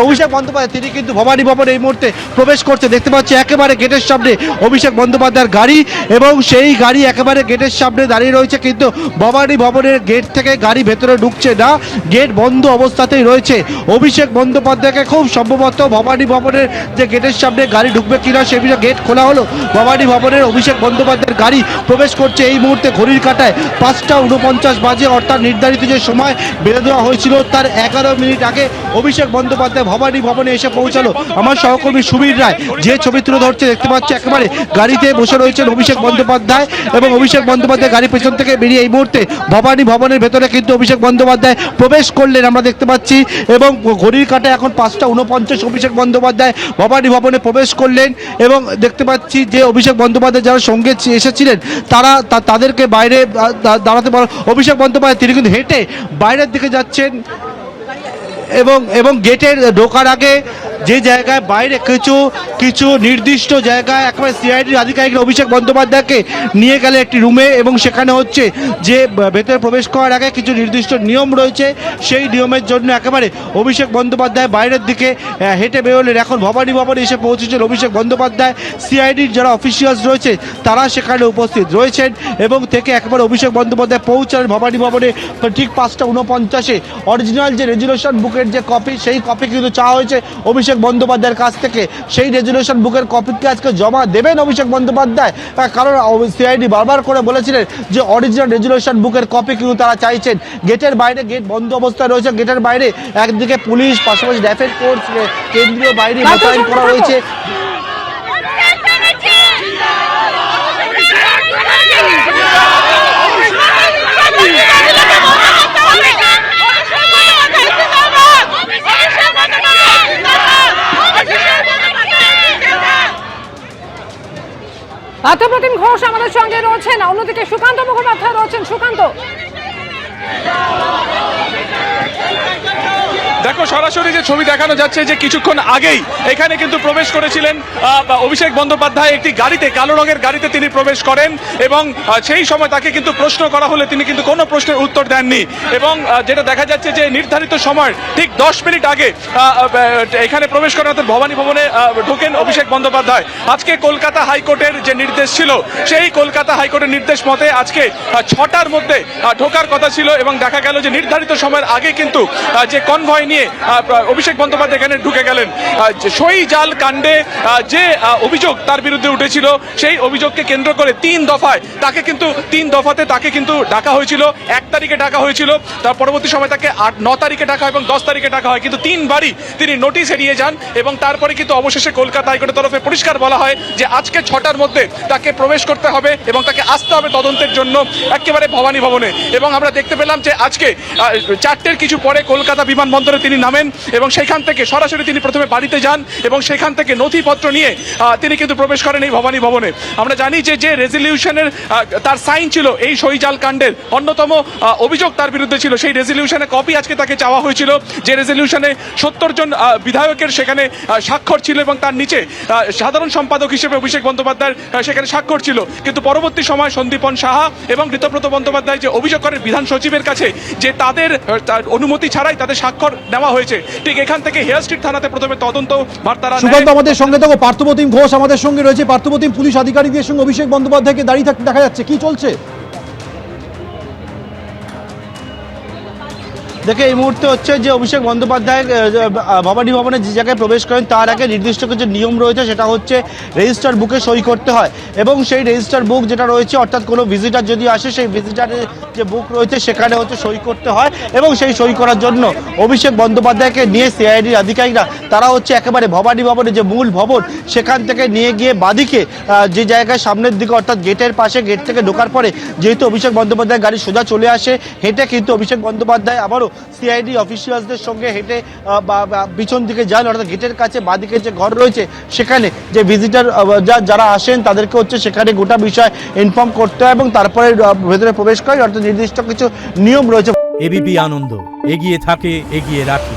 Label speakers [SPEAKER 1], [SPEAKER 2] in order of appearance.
[SPEAKER 1] অভিষেক বন্দ্যোপাধ্যায় তিনি কিন্তু ভবানী ভবনে এই মুহূর্তে প্রবেশ করছে। দেখতে পাচ্ছি একেবারে গেটের সামনে অভিষেক বন্দ্যোপাধ্যায়ের গাড়ি, এবং সেই গাড়ি একেবারে গেটের সামনে দাঁড়িয়ে রয়েছে, কিন্তু ভবানী ভবনের গেট থেকে গাড়ি ভেতরে ঢুকছে না, গেট বন্ধ অবস্থাতেই রয়েছে। অভিষেক বন্দ্যোপাধ্যায়কে খুব সম্ভবত ভবানী ভবনের যে গেটের সামনে গাড়ি ঢুকবে কিনা সে বিষয়ে গেট খোলা হলো। ভবানী ভবনের অভিষেক বন্দ্যোপাধ্যায়ের গাড়ি প্রবেশ করছে এই মুহূর্তে। ঘড়ির কাঁটায় 5টা 49 বাজে, অর্থাৎ নির্ধারিত যে সময় বেঁধে দেওয়া হয়েছিল তার 11 মিনিট আগে অভিষেক বন্দ্যোপাধ্যায় ভবানী ভবনে এসে পৌঁছালো। আমার সহকর্মী সুবীর রায় যে ছবি তুলে ধরছে, দেখতে পাচ্ছে একেবারে গাড়িতে বসে রয়েছেন অভিষেক বন্দ্যোপাধ্যায়, এবং অভিষেক বন্দ্যোপাধ্যায় গাড়ির পেছন থেকে বেরিয়ে এই মুহূর্তে ভবানী ভবনের ভেতরে কিন্তু অভিষেক বন্দ্যোপাধ্যায় প্রবেশ করলেন আমরা দেখতে পাচ্ছি। এবং ঘড়ির কাঁটায় এখন 5টা 49, অভিষেক বন্দ্যোপাধ্যায় ভবানী ভবনে প্রবেশ করলেন, এবং দেখতে পাচ্ছি যে অভিষেক বন্দ্যোপাধ্যায় যারা সঙ্গে এসেছিলেন তারা তাদেরকে বাইরে দাঁড়াতে পারে। অভিষেক বন্দ্যোপাধ্যায় তিনি কিন্তু হেঁটে বাইরের দিকে যাচ্ছেন, এবং গেটের ঢোকার আগে যে জায়গায় বাইরে কিছু নির্দিষ্ট জায়গায় একেবারে সিআইডির আধিকারিকরা অভিষেক বন্দ্যোপাধ্যায়কে নিয়ে গেলে একটি রুমে, এবং সেখানে হচ্ছে যে ভেতরে প্রবেশ করার আগে কিছু নির্দিষ্ট নিয়ম রয়েছে, সেই নিয়মের জন্য একেবারে অভিষেক বন্দ্যোপাধ্যায় বাইরের দিকে হেঁটে বেরোলেন। এখন ভবানী ভবনে এসে পৌঁছেছেন অভিষেক বন্দ্যোপাধ্যায়, সিআইডির যারা অফিসিয়ালস রয়েছে তারা সেখানে উপস্থিত রয়েছেন, এবং থেকে একেবারে অভিষেক বন্দ্যোপাধ্যায় পৌঁছালেন ভবানী ভবনে ঠিক 5টা 49। অরিজিনাল যে রেজুলেশন বুকের যে কপি, সেই কপি কিন্তু চাওয়া হয়েছে অভিষেক বন্দ্যোপাধ্যায়ের কাছ থেকে। সেই রেজুলেশন বুকের কপিকে আজকে জমা দেবেন অভিষেক বন্দ্যোপাধ্যায়, কারণ সিআইডি বারবার করে বলেছিলেন যে অরিজিনাল রেজুলেশন বুকের কপি কিন্তু তারা চাইছেন। গেটের বাইরে গেট বন্ধ অবস্থায় রয়েছে, গেটের বাইরে একদিকে পুলিশ, পাশাপাশি র্যাপিড ফোর্স, কেন্দ্রীয় বাহিনী মোতায়েন করা হয়েছে।
[SPEAKER 2] পার্থপ্রতিম ঘোষ আমাদের সঙ্গে রয়েছেন, অন্যদিকে সুকান্ত মুখোপাধ্যায় রয়েছেন। সুকান্ত,
[SPEAKER 3] দেখো সরাসরি যে ছবি দেখানো যাচ্ছে যে কিছুক্ষণ আগেই এখানে কিন্তু প্রবেশ করেছিলেন অভিষেক বন্দ্যোপাধ্যায় একটি গাড়িতে, কালো রঙের গাড়িতে তিনি প্রবেশ করেন, এবং সেই সময় তাকে কিন্তু প্রশ্ন করা হলে তিনি কিন্তু কোনো প্রশ্নের উত্তর দেননি, এবং যেটা দেখা যাচ্ছে যে নির্ধারিত সময় ঠিক 10 মিনিট আগে এখানে প্রবেশ করেন, অর্থাৎ ভবানী ভবনে ঢোকেন অভিষেক বন্দ্যোপাধ্যায়। আজকে কলকাতা হাইকোর্টের যে নির্দেশ ছিল, সেই কলকাতা হাইকোর্টের নির্দেশ মতে আজকে 6টার মধ্যে ঢোকার কথা ছিল, এবং দেখা গেল যে নির্ধারিত সময়ের আগে কিন্তু যে কনভয় নিয়ে অভিষেক বন্দ্যোপাধ্যায় এখানে ঢুকে গেলেন। সই জাল কাণ্ডে যে অভিযোগ তার বিরুদ্ধে উঠেছিল, সেই অভিযোগকে কেন্দ্র করে 3 দফায় তাকে কিন্তু 3 দফাতে তাকে কিন্তু ডাকা হয়েছিল। 1 তারিখে ডাকা হয়েছিল, তার পরবর্তী সময় তাকে 9 তারিখে ডাকা হয় এবং 10 তারিখে ডাকা হয়, কিন্তু 3 বারই তিনি নোটিশ এড়িয়ে যান, এবং তারপরে কিন্তু অবশেষে কলকাতা হাইকোর্টের তরফে পরিষ্কার বলা হয় যে আজকে 6টার মধ্যে তাকে প্রবেশ করতে হবে এবং তাকে আসতে হবে তদন্তের জন্য একেবারে ভবানী ভবনে। এবং আমরা দেখতে পেলাম যে আজকে 4টের কিছু পরে কলকাতা বিমানবন্দরে তিনি নামেন, এবং সেখান থেকে সরাসরি তিনি প্রথমে বাড়িতে যান, এবং সেখান থেকে নথিপত্র নিয়ে তিনি কিন্তু প্রবেশ করেন এই ভবানী ভবনে। আমরা জানি যে রেজলিউশনের তার সাইন ছিল এই সইজাল কাণ্ডের অন্যতম অভিযোগ তার বিরুদ্ধে ছিল, সেই রেজলিউশনের কপি আজকে তাকে চাওয়া হয়েছিল, যে রেজলিউশনে 70 জন বিধায়কের সেখানে স্বাক্ষর ছিল, এবং তার নিচে সাধারণ সম্পাদক হিসেবে অভিষেক বন্দ্যোপাধ্যায়ের সেখানে স্বাক্ষর ছিল। কিন্তু পরবর্তী সময় সন্দীপন সাহা এবং ঋতব্রত বন্দ্যোপাধ্যায় যে অভিযোগ করেন বিধান সচিবের কাছে যে তাদের অনুমতি ছাড়াই তাদের স্বাক্ষর নেওয়া হয়েছে, ঠিক এখান থেকে হেয়ার স্ট্রিট থানাতে প্রথমে তদন্ত বার্তারা।
[SPEAKER 4] সুকান্ত আমাদের সঙ্গে দেখো, পার্থপ্রতিম ঘোষ আমাদের সঙ্গে রয়েছে। পার্থপ্রতিম, পুলিশ আধিকারিকদের সঙ্গে অভিষেক বন্দ্যোপাধ্যায়কে দাঁড়িয়ে থাকতে দেখা যাচ্ছে, কি চলছে?
[SPEAKER 1] দেখে এই মুহূর্তে হচ্ছে যে অভিষেক বন্দ্যোপাধ্যায় ভবানী ভবনে যে জায়গায় প্রবেশ করেন তার আগে নির্দিষ্ট কিছু নিয়ম রয়েছে, সেটা হচ্ছে রেজিস্টার বুকে সই করতে হয়, এবং সেই রেজিস্টার বুক যেটা রয়েছে, অর্থাৎ কোনো ভিজিটার যদি আসে সেই ভিজিটারের যে বুক রয়েছে সেখানে হচ্ছে সই করতে হয়, এবং সেই সই করার জন্য অভিষেক বন্দ্যোপাধ্যায়কে নিয়ে সিআইডির আধিকারিকরা তারা হচ্ছে একেবারে ভবানী ভবনের যে মূল ভবন সেখান থেকে নিয়ে গিয়ে বাদিকে যে জায়গায় সামনের দিকে, অর্থাৎ গেটের পাশে, গেট থেকে ঢোকার পরে যেহেতু অভিষেক বন্দ্যোপাধ্যায় গাড়ি সোজা চলে আসে, হেঁটে কিন্তু অভিষেক বন্দ্যোপাধ্যায় আবারও সিআইডি অফিসিয়ালসদের সঙ্গে হেঁটে পিছন দিকে যান, অর্থাৎ গেটের কাছে বাদিকে যে ঘর রয়েছে সেখানে যে ভিজিটার যারা আসেন তাদেরকে হচ্ছে সেখানে গোটা বিষয় ইনফর্ম করতে হয়, এবং তারপরে ভেতরে প্রবেশ করে, অর্থাৎ নির্দিষ্ট কিছু নিয়ম রয়েছে।
[SPEAKER 5] এবিপি আনন্দ এগিয়ে থাকে, এগিয়ে রাখে।